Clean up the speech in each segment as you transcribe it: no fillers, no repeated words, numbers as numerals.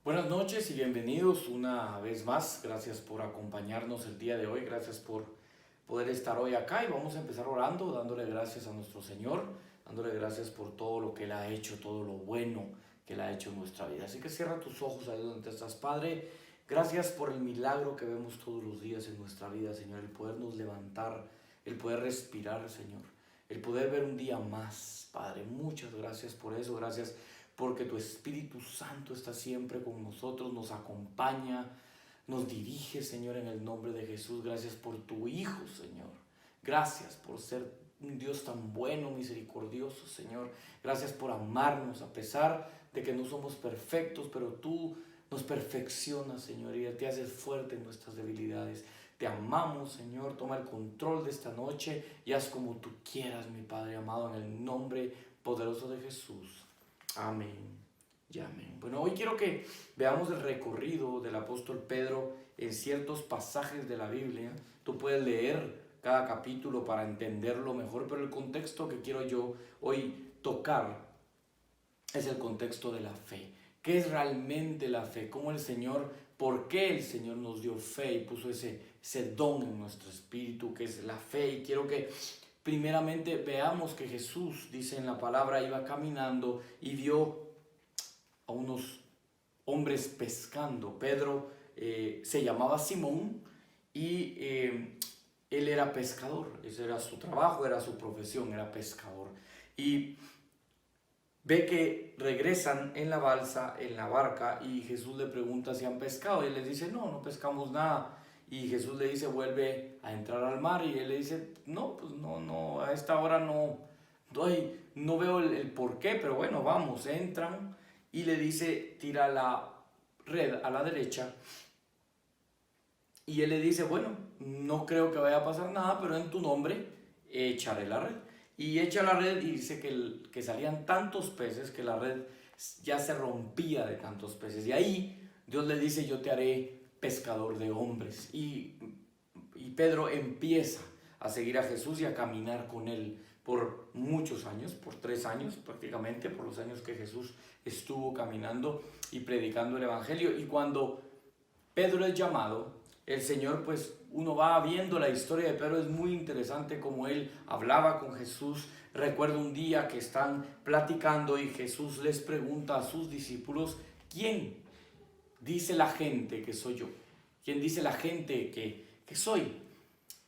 Buenas noches y bienvenidos una vez más. Gracias por acompañarnos el día de hoy. Gracias por poder estar hoy acá y vamos a empezar orando, dándole gracias a nuestro Señor, dándole gracias por todo lo que Él ha hecho, todo lo bueno que Él ha hecho en nuestra vida. Así que cierra tus ojos ahí donde estás, Padre. Gracias por el milagro que vemos todos los días en nuestra vida, Señor. El podernos levantar, el poder respirar, Señor. El poder ver un día más, Padre. Muchas gracias por eso. Gracias porque tu Espíritu Santo está siempre con nosotros, nos acompaña, nos dirige, Señor, en el nombre de Jesús. Gracias por tu Hijo, Señor. Gracias por ser un Dios tan bueno, misericordioso, Señor. Gracias por amarnos a pesar de que no somos perfectos, pero tú nos perfeccionas, Señor, y te haces fuerte en nuestras debilidades. Te amamos, Señor. Toma el control de esta noche y haz como tú quieras, mi Padre amado, en el nombre poderoso de Jesús. Amén y amén. Bueno, hoy quiero que veamos el recorrido del apóstol Pedro en ciertos pasajes de la Biblia. Tú puedes leer cada capítulo para entenderlo mejor, pero el contexto que quiero yo hoy tocar es el contexto de la fe. ¿Qué es realmente la fe? ¿Cómo el Señor, por qué el Señor nos dio fe y puso ese don en nuestro espíritu que es la fe? Y quiero que primeramente veamos que Jesús, dice en la palabra, iba caminando y vio a unos hombres pescando. Pedro se llamaba Simón y él era pescador. Ese era su trabajo, era su profesión, era pescador. Y ve que regresan en la balsa, en la barca, y Jesús le pregunta si han pescado. Y él les dice, no, no pescamos nada. Y Jesús le dice, vuelve a entrar al mar. Y él le dice, no, pues no, a esta hora no veo el por qué, pero bueno, vamos, entran. Y le dice, tira la red a la derecha. Y él le dice, bueno, no creo que vaya a pasar nada, pero en tu nombre echaré la red. Y echa la red y dice que salían tantos peces que la red ya se rompía de tantos peces. Y ahí Dios le dice, yo te haré pescador de hombres. Y Pedro empieza a seguir a Jesús y a caminar con él por muchos años, por 3 años prácticamente, por los años que Jesús estuvo caminando y predicando el Evangelio. Y cuando Pedro es llamado, el Señor, pues uno va viendo la historia de Pedro, es muy interesante como él hablaba con Jesús. Recuerdo un día que están platicando y Jesús les pregunta a sus discípulos, ¿quién dice la gente que soy yo? ¿Quién dice la gente que soy?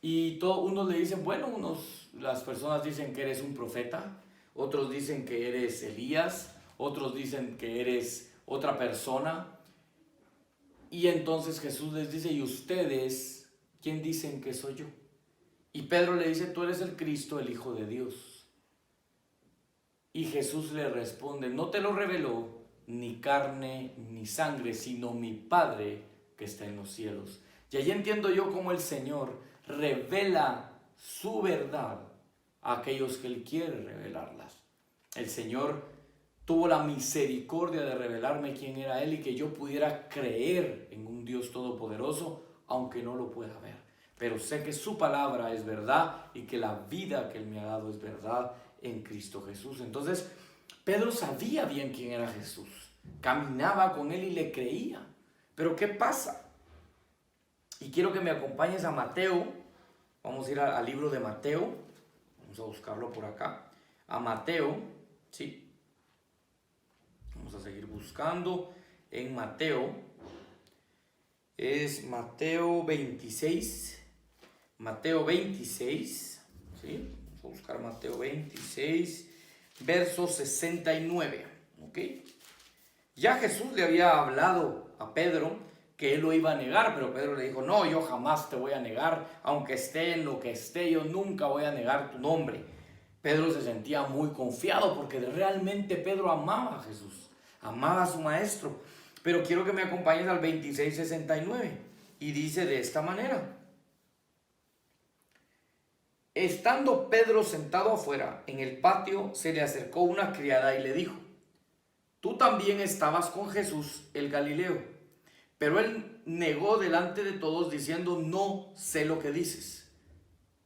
Y unos le dicen, bueno, las personas dicen que eres un profeta, otros dicen que eres Elías, otros dicen que eres otra persona. Y entonces Jesús les dice, ¿y ustedes quién dicen que soy yo? Y Pedro le dice, tú eres el Cristo, el Hijo de Dios. Y Jesús le responde, no te lo reveló ni carne ni sangre, sino mi Padre que está en los cielos. Y ahí entiendo yo cómo el Señor revela su verdad a aquellos que Él quiere revelarlas. El Señor tuvo la misericordia de revelarme quién era Él y que yo pudiera creer en un Dios todopoderoso, aunque no lo pueda ver. Pero sé que su palabra es verdad y que la vida que Él me ha dado es verdad en Cristo Jesús. Entonces, Pedro sabía bien quién era Jesús. Caminaba con Él y le creía. Pero ¿qué pasa? Y quiero que me acompañes a Mateo. Vamos a ir al libro de Mateo. Vamos a buscarlo por acá. A Mateo, ¿sí? Vamos a seguir buscando en Mateo. Es Mateo 26. Mateo 26. ¿Sí? Vamos a buscar Mateo 26, verso 69. ¿Ok? Ya Jesús le había hablado a Pedro que él lo iba a negar, pero Pedro le dijo, no, yo jamás te voy a negar, aunque esté en lo que esté, yo nunca voy a negar tu nombre. Pedro se sentía muy confiado porque realmente Pedro amaba a Jesús, amaba a su maestro. Pero quiero que me acompañes al 26:69 y dice de esta manera. Estando Pedro sentado afuera en el patio, se le acercó una criada y le dijo, tú también estabas con Jesús el Galileo. Pero él negó delante de todos diciendo, no sé lo que dices.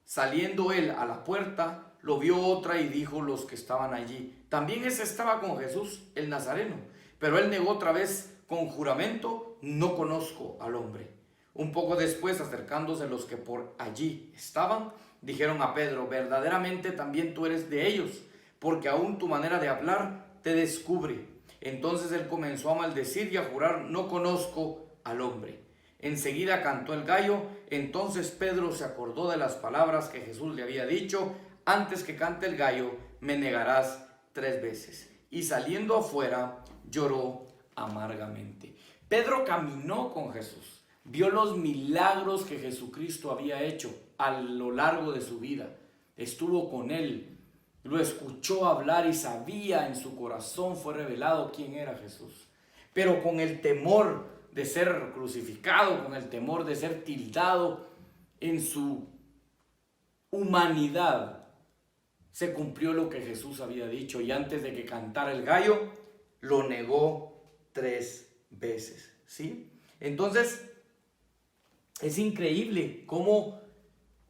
Saliendo él a la puerta, lo vio otra y dijo los que estaban allí, también ese estaba con Jesús el Nazareno. Pero él negó otra vez con juramento: no conozco al hombre. Un poco después, acercándose los que por allí estaban, dijeron a Pedro: verdaderamente también tú eres de ellos, porque aún tu manera de hablar te descubre. Entonces él comenzó a maldecir y a jurar: no conozco al hombre. Enseguida cantó el gallo. Entonces Pedro se acordó de las palabras que Jesús le había dicho: antes que cante el gallo, me negarás 3 veces. Y saliendo afuera, lloró amargamente. Pedro caminó con Jesús, vio los milagros que Jesucristo había hecho a lo largo de su vida, estuvo con él, lo escuchó hablar y sabía, en su corazón fue revelado quién era Jesús. Pero con el temor de ser crucificado, con el temor de ser tildado, en su humanidad se cumplió lo que Jesús había dicho, y antes de que cantara el gallo, lo negó 3 veces, ¿sí? Entonces, es increíble cómo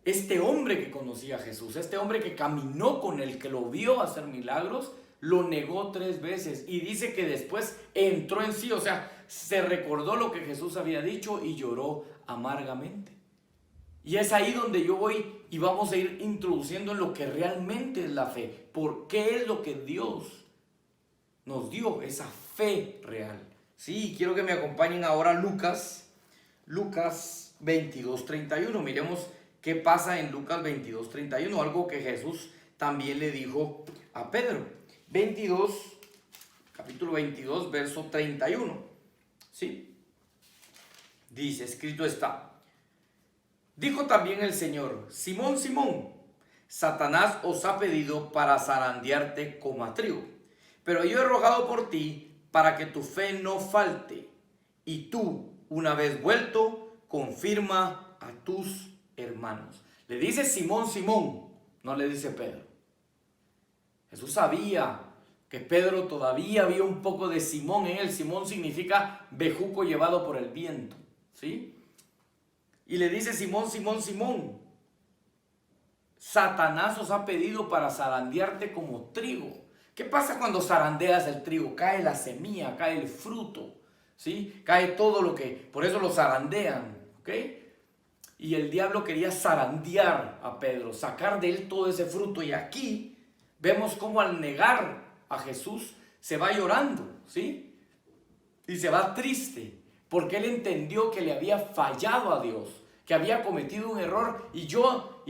este hombre que conocía a Jesús, este hombre que caminó con él, que lo vio hacer milagros, lo negó 3 veces. Y dice que después entró en sí, o sea, se recordó lo que Jesús había dicho y lloró amargamente. Y es ahí donde yo voy y vamos a ir introduciendo en lo que realmente es la fe. ¿Por qué es lo que Dios nos dio, esa fe real? Sí, quiero que me acompañen ahora a Lucas 22:31. Miremos qué pasa en Lucas 22:31, algo que Jesús también le dijo a Pedro. Capítulo 22, verso 31. ¿Sí? Dice, escrito está: dijo también el Señor: Simón, Simón, Satanás os ha pedido para zarandearte como a trigo, pero yo he rogado por ti para que tu fe no falte, y tú, una vez vuelto, confirma a tus hermanos. Le dice Simón, Simón, no le dice Pedro. Jesús sabía que Pedro todavía había un poco de Simón en él. Simón significa bejuco llevado por el viento, ¿sí? Y le dice: Simón, Simón, Simón, Satanás os ha pedido para zarandearte como trigo. ¿Qué pasa cuando zarandeas el trigo? Cae la semilla, cae el fruto, ¿sí? Cae todo lo que... Por eso lo zarandean, ¿ok? Y el diablo quería zarandear a Pedro, sacar de él todo ese fruto. Y aquí vemos cómo al negar a Jesús se va llorando, ¿sí? Y se va triste, porque él entendió que le había fallado a Dios, que había cometido un error, y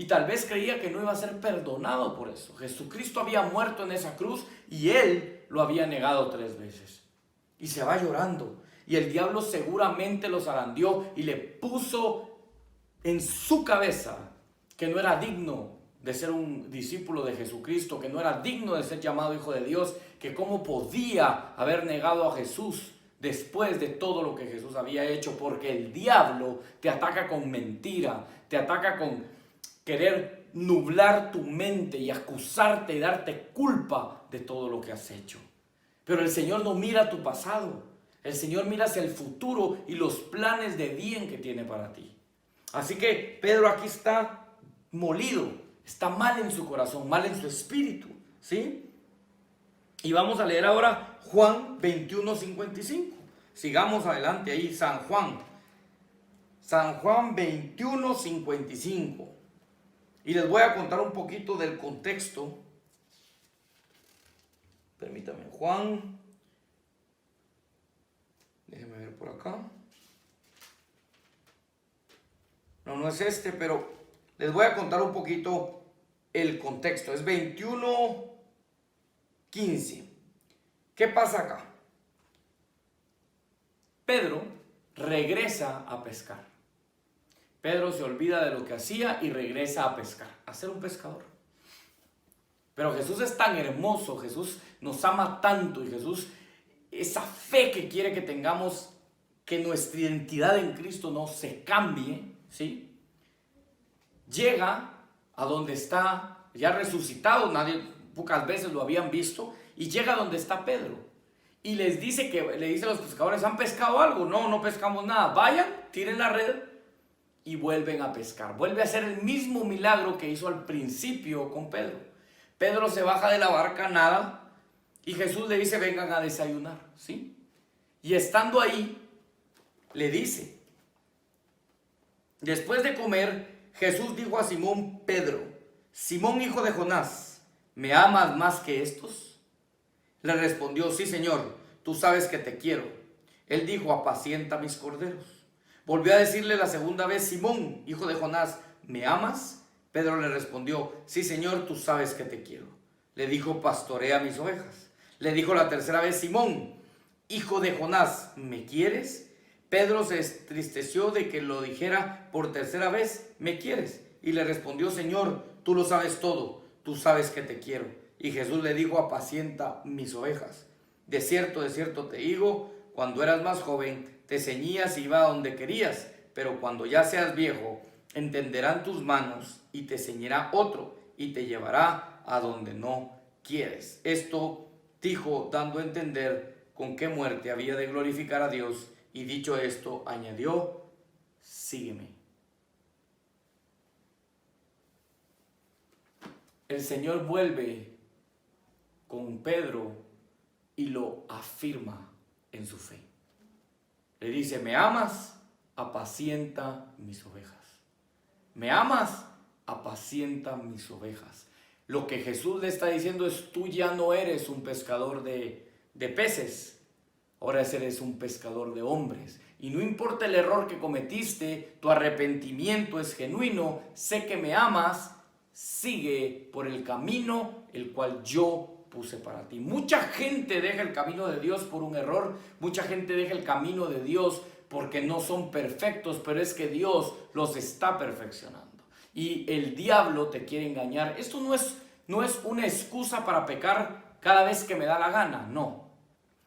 tal vez creía que no iba a ser perdonado por eso. Jesucristo había muerto en esa cruz y él lo había negado 3 veces. Y se va llorando. Y el diablo seguramente lo zarandeó y le puso en su cabeza que no era digno de ser un discípulo de Jesucristo, que no era digno de ser llamado hijo de Dios, que cómo podía haber negado a Jesús después de todo lo que Jesús había hecho, porque el diablo te ataca con mentira, te ataca con querer nublar tu mente y acusarte y darte culpa de todo lo que has hecho. Pero el Señor no mira tu pasado, el Señor mira hacia el futuro y los planes de bien que tiene para ti. Así que Pedro aquí está molido, está mal en su corazón, mal en su espíritu, ¿sí? Y vamos a leer ahora Juan 21:55. Sigamos adelante ahí, San Juan 21:55. Y les voy a contar un poquito del contexto. Permítame, Juan. Déjenme ver por acá. No es este, pero les voy a contar un poquito el contexto. Es 21:15. ¿Qué pasa acá? Pedro regresa a pescar. Pedro se olvida de lo que hacía y regresa a pescar, a ser un pescador. Pero Jesús es tan hermoso, Jesús nos ama tanto, y Jesús, esa fe que quiere que tengamos, que nuestra identidad en Cristo no se cambie, ¿sí? Llega a donde está, ya resucitado, pocas veces lo habían visto, y llega donde está Pedro. Y le dice a los pescadores: ¿han pescado algo? No, no pescamos nada. Vayan, tiren la red y vuelven a pescar. Vuelve a hacer el mismo milagro que hizo al principio con Pedro. Pedro se baja de la barca, nada, y Jesús le dice: vengan a desayunar, ¿sí? Y estando ahí, le dice, después de comer, Jesús dijo a Simón Pedro: Simón, hijo de Jonás, ¿me amas más que estos? Le respondió: sí, Señor, tú sabes que te quiero. Él dijo: apacienta mis corderos. Volvió a decirle la segunda vez: Simón, hijo de Jonás, ¿me amas? Pedro le respondió: sí, Señor, tú sabes que te quiero. Le dijo: pastorea mis ovejas. Le dijo la tercera vez: Simón, hijo de Jonás, ¿me quieres? Pedro se entristeció de que lo dijera por tercera vez: ¿me quieres? Y le respondió: Señor, tú lo sabes todo, tú sabes que te quiero. Y Jesús le dijo: apacienta mis ovejas. De cierto te digo, cuando eras más joven, te ceñías y ibas a donde querías, pero cuando ya seas viejo, entenderán tus manos y te ceñirá otro y te llevará a donde no quieres. Esto dijo dando a entender con qué muerte había de glorificar a Dios, y dicho esto, añadió: sígueme. El Señor vuelve con Pedro y lo afirma en su fe. Le dice: ¿me amas? Apacienta mis ovejas. ¿Me amas? Apacienta mis ovejas. Lo que Jesús le está diciendo es: tú ya no eres un pescador de peces, ahora eres un pescador de hombres. Y no importa el error que cometiste, tu arrepentimiento es genuino, sé que me amas, sigue por el camino el cual yo puse para ti. Mucha gente deja el camino de Dios por un error, mucha gente deja el camino de Dios porque no son perfectos, pero es que Dios los está perfeccionando. Y el diablo te quiere engañar. Esto no es una excusa para pecar cada vez que me da la gana, no.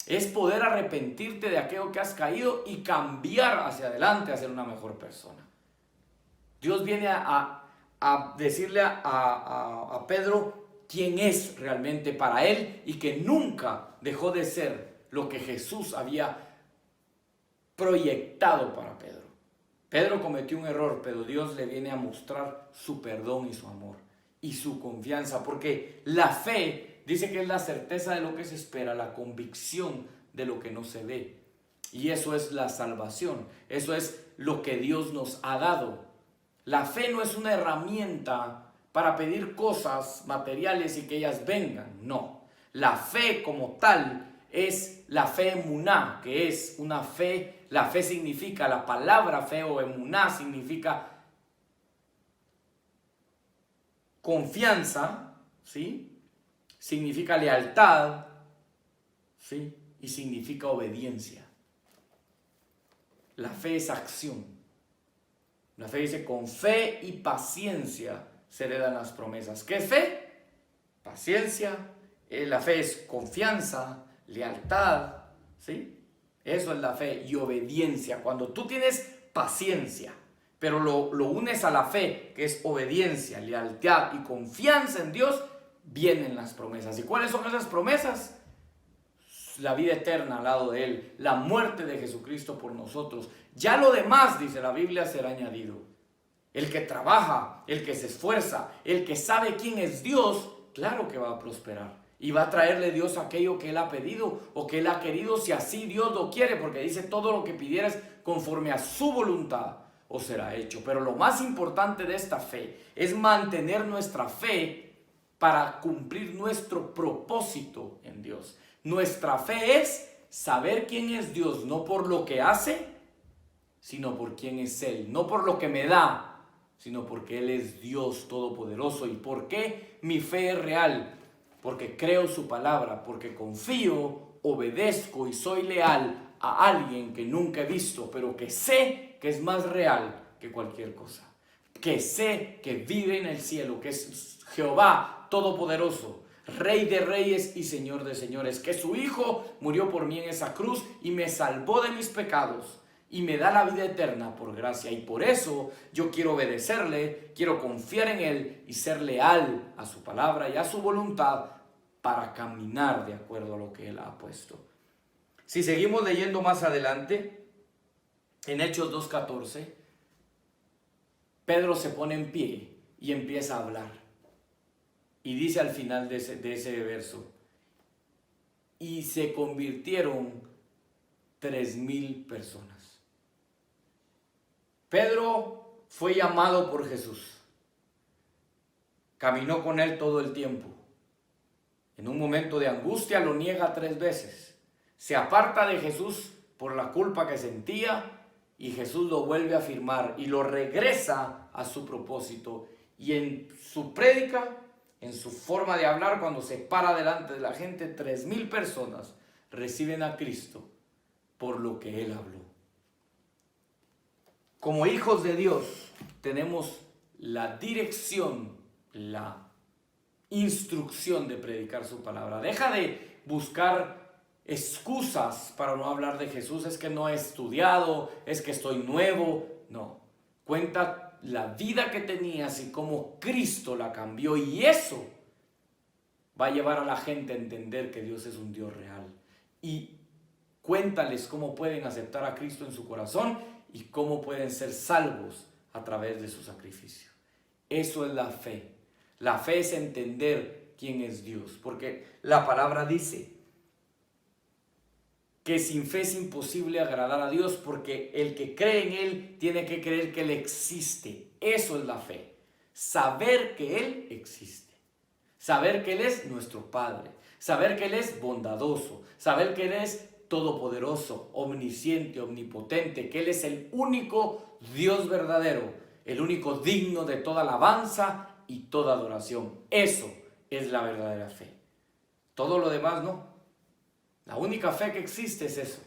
Es poder arrepentirte de aquello que has caído y cambiar hacia adelante a ser una mejor persona. Dios viene a decirle a Pedro quién es realmente para él y que nunca dejó de ser lo que Jesús había proyectado para Pedro. Pedro cometió un error, pero Dios le viene a mostrar su perdón y su amor y su confianza, porque la fe dice que es la certeza de lo que se espera, la convicción de lo que no se ve. Y eso es la salvación, eso es lo que Dios nos ha dado. La fe no es una herramienta para pedir cosas materiales y que ellas vengan, no. La fe como tal es la fe emuná, que es una fe, la fe significa, la palabra fe o emuná significa confianza, ¿sí? Significa lealtad, ¿sí? Y significa obediencia. La fe es acción. La fe dice: con fe y paciencia se heredan las promesas. ¿Qué es fe? Paciencia. La fe es confianza, lealtad, ¿sí? Eso es la fe. Y obediencia. Cuando tú tienes paciencia, pero lo unes a la fe, que es obediencia, lealtad y confianza en Dios, vienen las promesas. ¿Y cuáles son esas promesas? La vida eterna al lado de Él, la muerte de Jesucristo por nosotros. Ya lo demás, dice la Biblia, será añadido. El que trabaja, el que se esfuerza, el que sabe quién es Dios, claro que va a prosperar. Y va a traerle Dios aquello que Él ha pedido o que Él ha querido, si así Dios lo quiere, porque dice: todo lo que pidieras conforme a su voluntad os será hecho. Pero lo más importante de esta fe es mantener nuestra fe para cumplir nuestro propósito en Dios. Nuestra fe es saber quién es Dios, no por lo que hace, sino por quién es Él. No por lo que me da, sino porque Él es Dios todopoderoso. ¿Y por qué mi fe es real? Porque creo su palabra, porque confío, obedezco y soy leal a alguien que nunca he visto, pero que sé que es más real que cualquier cosa. Que sé que vive en el cielo, que es Jehová todopoderoso, Rey de reyes y Señor de señores, que su Hijo murió por mí en esa cruz y me salvó de mis pecados y me da la vida eterna por gracia. Y por eso yo quiero obedecerle, quiero confiar en Él y ser leal a su palabra y a su voluntad para caminar de acuerdo a lo que Él ha puesto. Si seguimos leyendo más adelante, en Hechos 2:14, Pedro se pone en pie y empieza a hablar. Y dice al final de ese verso: y se convirtieron 3,000 personas. Pedro fue llamado por Jesús. Caminó con él todo el tiempo. En un momento de angustia lo niega 3 veces. Se aparta de Jesús por la culpa que sentía y Jesús lo vuelve a afirmar y lo regresa a su propósito. Y en su prédica, en su forma de hablar, cuando se para delante de la gente, 3,000 personas reciben a Cristo por lo que Él habló. Como hijos de Dios tenemos la dirección, la instrucción de predicar su palabra. Deja de buscar excusas para no hablar de Jesús. Es que no he estudiado, es que estoy nuevo. No, cuenta la vida que tenías y cómo Cristo la cambió, y eso va a llevar a la gente a entender que Dios es un Dios real. Y cuéntales cómo pueden aceptar a Cristo en su corazón y cómo pueden ser salvos a través de su sacrificio. Eso es la fe. La fe es entender quién es Dios, porque la palabra dice que sin fe es imposible agradar a Dios, porque el que cree en Él tiene que creer que Él existe. Eso es la fe. Saber que Él existe. Saber que Él es nuestro Padre. Saber que Él es bondadoso. Saber que Él es todopoderoso, omnisciente, omnipotente. Que Él es el único Dios verdadero. El único digno de toda alabanza y toda adoración. Eso es la verdadera fe. Todo lo demás no. La única fe que existe es eso.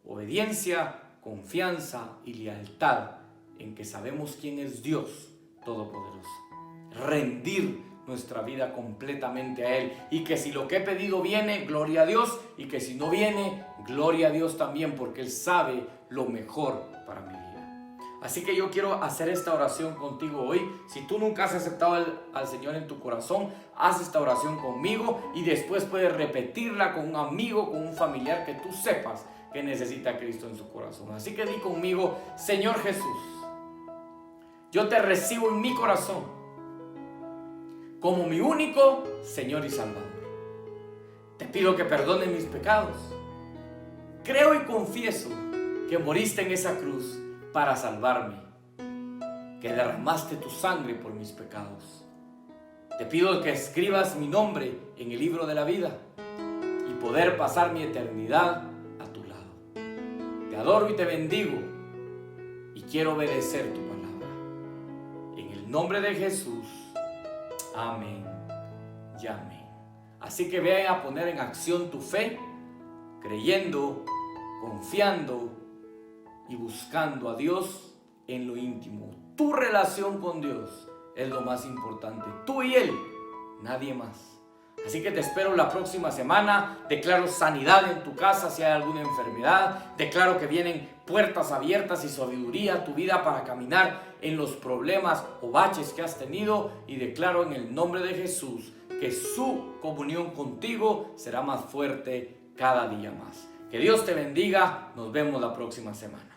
Obediencia, confianza y lealtad en que sabemos quién es Dios Todopoderoso. Rendir nuestra vida completamente a Él. Y que si lo que he pedido viene, gloria a Dios. Y que si no viene, gloria a Dios también, porque Él sabe lo mejor para mi vida. Así que yo quiero hacer esta oración contigo hoy. Si tú nunca has aceptado al Señor en tu corazón, haz esta oración conmigo y después puedes repetirla con un amigo, con un familiar que tú sepas que necesita a Cristo en su corazón. Así que di conmigo: Señor Jesús, yo te recibo en mi corazón como mi único Señor y Salvador. Te pido que perdones mis pecados. Creo y confieso que moriste en esa cruz para salvarme, que derramaste tu sangre por mis pecados. Te pido que escribas mi nombre en el libro de la vida y poder pasar mi eternidad a tu lado. Te adoro y te bendigo y quiero obedecer tu palabra. En el nombre de Jesús, amén y amén. Así que ve a poner en acción tu fe, creyendo, confiando y buscando a Dios en lo íntimo. Tu relación con Dios es lo más importante. Tú y Él, nadie más. Así que te espero la próxima semana. Declaro sanidad en tu casa si hay alguna enfermedad. Declaro que vienen puertas abiertas y sabiduría a tu vida para caminar en los problemas o baches que has tenido. Y declaro en el nombre de Jesús que su comunión contigo será más fuerte cada día más. Que Dios te bendiga. Nos vemos la próxima semana.